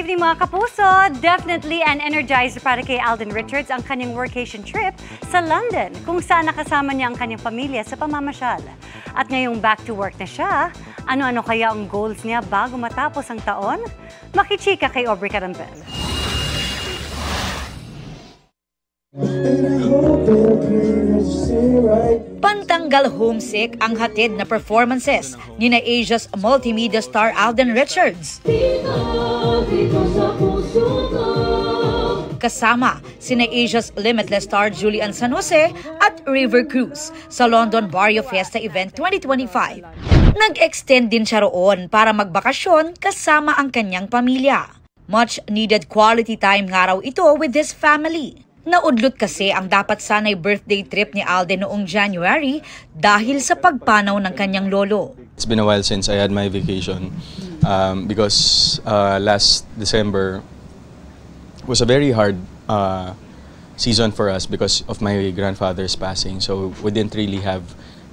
evening mga kapuso! Definitely an energizer para kay Alden Richards ang kanyang workation trip sa London kung saan nakasama niya ang kanyang pamilya sa pamamasyal. At ngayong back to work na siya, ano-ano kaya ang goals niya bago matapos ang taon? Makichika kay Aubrey Carampel. Pantanggal homesick ang hatid na performances ni na Asia's multimedia star Alden Richards. Kasama sina Asia's Limitless star Julian San Jose at River Cruz sa London Barrio Fiesta Event 2025. Nag-extend din siya roon para magbakasyon kasama ang kanyang pamilya. Much needed quality time nga raw ito with his family. Naudlot kasi ang dapat sanay birthday trip ni Alden noong January dahil sa pagpanaw ng kanyang lolo. It's been a while since I had my vacation because last December was a very hard season for us because of my grandfather's passing. So we didn't really have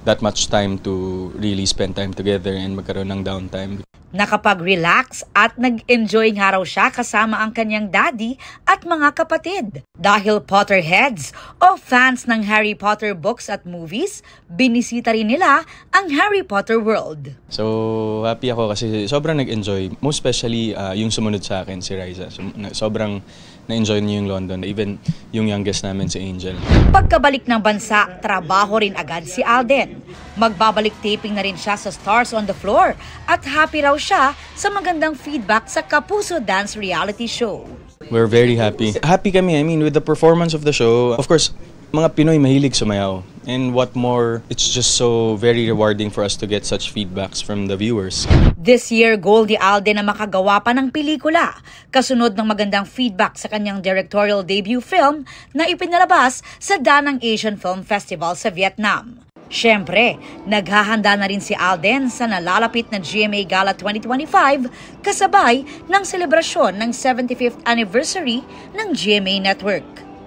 that much time to really spend time together and magkaroon ng downtime. Nakapag-relax at nag-enjoy nga raw siya kasama ang kanyang daddy at mga kapatid. Dahil Potterheads o fans ng Harry Potter books at movies, binisita rin nila ang Harry Potter world. So happy ako kasi sobrang nag-enjoy. Most especially yung sumunod sa akin, si Riza. Sobrang na-enjoy niyo yung London, even yung youngest namin, si Angel. Pagkabalik ng bansa, trabaho rin agad si Alden. Magbabalik taping na rin siya sa Stars on the Floor at happy raw siya sa magandang feedback sa Kapuso Dance reality show. We're very happy. Happy kami, with the performance of the show. Of course, mga Pinoy mahilig sumayaw. And what more, it's just so very rewarding for us to get such feedbacks from the viewers. This year, goal ni Alden na makagawa pa ng pelikula. Kasunod ng magandang feedback sa kanyang directorial debut film na ipinalabas sa Danang Asian Film Festival sa Vietnam. Siyempre, naghahanda na rin si Alden sa nalalapit na GMA Gala 2025 kasabay ng selebrasyon ng 75th anniversary ng GMA Network.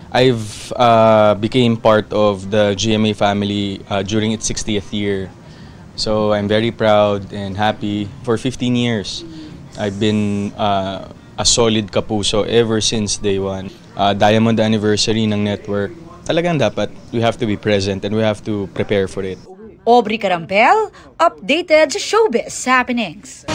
I've became part of the GMA family during its 60th year. So I'm very proud and happy. For 15 years, I've been a solid kapuso ever since day one. Diamond anniversary ng network. Talagang dapat, we have to be present and we have to prepare for it. Aubrey Carampel, updated showbiz happenings.